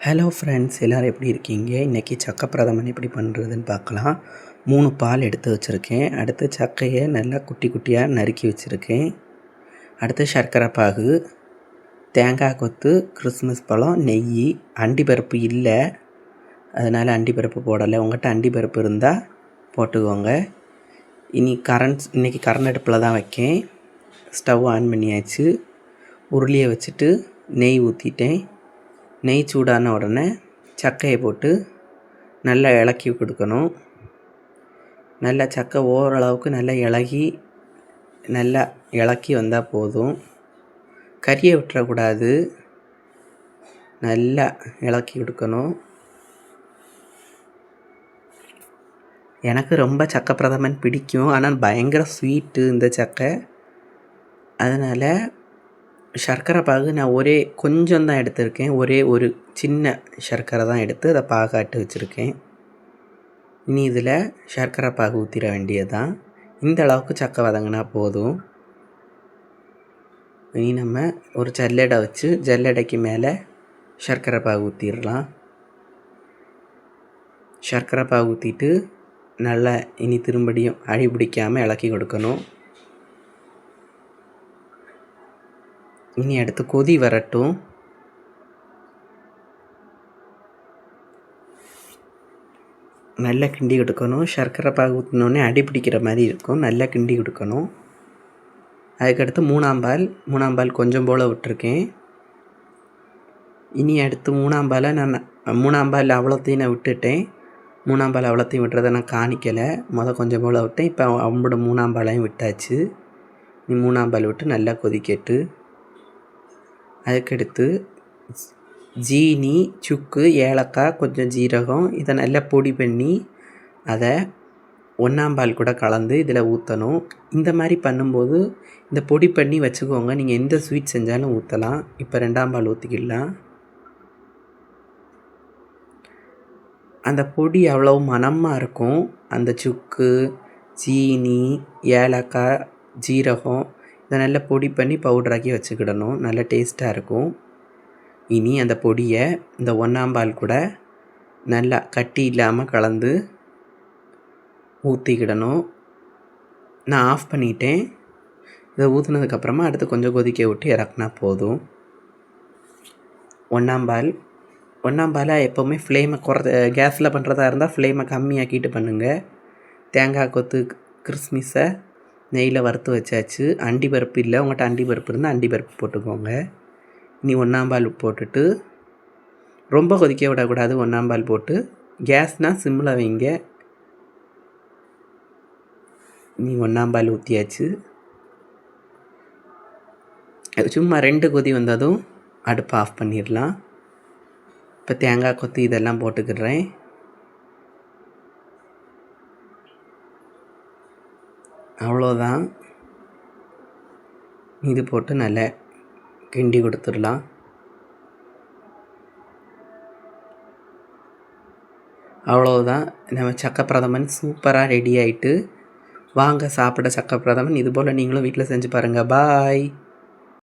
Hello friends, எல்லோரும் எப்படி இருக்கீங்க? இன்றைக்கி சக்கை பிரதமன் எப்படி பண்ணுறதுன்னு பார்க்கலாம். 3 பால் எடுத்து வச்சுருக்கேன். அடுத்து சக்கையை நல்லா குட்டி குட்டியாக நறுக்கி வச்சுருக்கேன். அடுத்து சர்க்கரை பாகு, தேங்காய் கொத்து, கிறிஸ்மஸ் பழம், நெய். அண்டிப்பருப்பு இல்லை, அதனால் அண்டிப்பருப்பு போடலை. உங்கள்கிட்ட அண்டிப்பருப்பு இருந்தால் போட்டுக்கோங்க. இன்றைக்கி கரண்ட் அடுப்பில் தான் வைக்கேன். ஸ்டவ் ஆன் பண்ணியாச்சு. உருளியை வச்சுட்டு நெய் ஊற்றிட்டேன். நெய் சூடான உடனே சக்கையை போட்டு நல்லா இளக்கி கொடுக்கணும். நல்லா சக்கை ஓரளவுக்கு நல்லா இளக்கி வந்தால் போதும். கறியை விட்டுறக்கூடாது, நல்லா இளக்கி கொடுக்கணும். எனக்கு ரொம்ப சக்கை பிரதமன் பிடிக்கும், ஆனால் பயங்கர ஸ்வீட்டு இந்த சக்கை. அதனால் சர்க்கரை பாகு நான் கொஞ்சம் தான் எடுத்திருக்கேன். ஒரு சின்ன சர்க்கரை தான் எடுத்து அதை பாகாட்டு வச்சுருக்கேன். இனி இதில் சர்க்கரை பாகு ஊற்றிட வேண்டியதுதான். இந்த அளவுக்கு சக்கை வதங்கினா போதும். இனி நம்ம ஒரு ஜல்லடை வச்சு ஜல்லடைக்கு மேலே சர்க்கரை பாகு ஊற்றிடலாம். சர்க்கரை பாகு ஊற்றிட்டு நல்லா இனி திரும்படியும் அடி பிடிக்காமல் இளக்கி கொடுக்கணும். இனி அடுத்து கொதி வரட்டும். நல்லா கிண்டி கொடுக்கணும். சர்க்கரை பாகு ஊற்றினோடனே அடி பிடிக்கிற மாதிரி இருக்கும். நல்லா கிண்டி கொடுக்கணும். அதுக்கடுத்து மூணாம் பால் கொஞ்சம் போல் விட்டுருக்கேன். இனி அடுத்து மூணாம் பால் அவ்வளோத்தையும் நான் விட்டுட்டேன். மூணாம் பால் அவ்வளோத்தையும் விட்டுறதை நான் காணிக்கலை. கொஞ்சம் போல் விட்டேன். இப்போ அவங்களோட மூணாம் பாலையும் விட்டாச்சு. நீ மூணாம் பால் விட்டு நல்லா கொதிக்கட்டு. அதுக்கடுத்து ஜீனி, சுக்கு, ஏலக்காய், கொஞ்சம் ஜீரகம் இதை நல்லா பொடி பண்ணி அதை 1ஆம் பால் கூட கலந்து இதில் ஊற்றணும். இந்த மாதிரி பண்ணும்போது இந்த பொடி பண்ணி வச்சுக்கோங்க. நீங்கள் எந்த ஸ்வீட் செஞ்சாலும் ஊற்றலாம். இப்போ 2ஆம் பால் ஊற்றிக்கிடலாம். அந்த பொடி அவ்வளோ மணமாக இருக்கும். அந்த சுக்கு, ஜீனி, ஏலக்காய், ஜீரகம் இதை நல்லா பொடி பண்ணி பவுடராக்கி வச்சுக்கிடணும். நல்லா டேஸ்ட்டாக இருக்கும். இனி அந்த பொடியை இந்த 1ஆம் பால் கூட நல்லா கட்டி இல்லாமல் கலந்து ஊற்றிக்கிடணும். நான் ஆஃப் பண்ணிட்டேன். இதை ஊற்றுனதுக்கப்புறமா அடுத்து கொஞ்சம் கொதிக்க விட்டு இறக்குனா போதும். 1ஆம் பாலை எப்போவுமே ஃப்ளேமை கேஸில் பண்ணுறதா இருந்தால் ஃப்ளேமை கம்மியாக்கிட்டு பண்ணுங்கள். தேங்காய் கொத்து, கிறிஸ்மஸை நெய்யில் வறுத்து வச்சாச்சு. அண்டிப்பருப்பு இல்லை, உங்கள்கிட்ட அண்டிப்பருப்பு இருந்தால் அண்டிப்பருப்பு போட்டுக்கோங்க. இனி 1ஆம் பால் போட்டுட்டு ரொம்ப கொதிக்க விடக்கூடாது. 1ஆம் பால் போட்டு கேஸ்னால் சிம்மில் வைங்க. இனி 1ஆம் பால் ஊற்றியாச்சு. சும்மா 2 கொதி வந்ததும் அடுப்பை ஆஃப் பண்ணிடலாம். இப்போ தேங்காய் கொத்து இதெல்லாம் போட்டுக்கிடுறேன். அவ்வளோதான். இது போட்டு நல்லா கிண்டி கொடுத்துடலாம். அவ்வளோதான், நம்ம சக்கை பிரதமன் சூப்பராக ரெடி ஆகிட்டு. வாங்க சாப்பிட சக்கை பிரதமன். இதுபோல் நீங்களும் வீட்டில் செஞ்சு பாருங்கள். பாய்.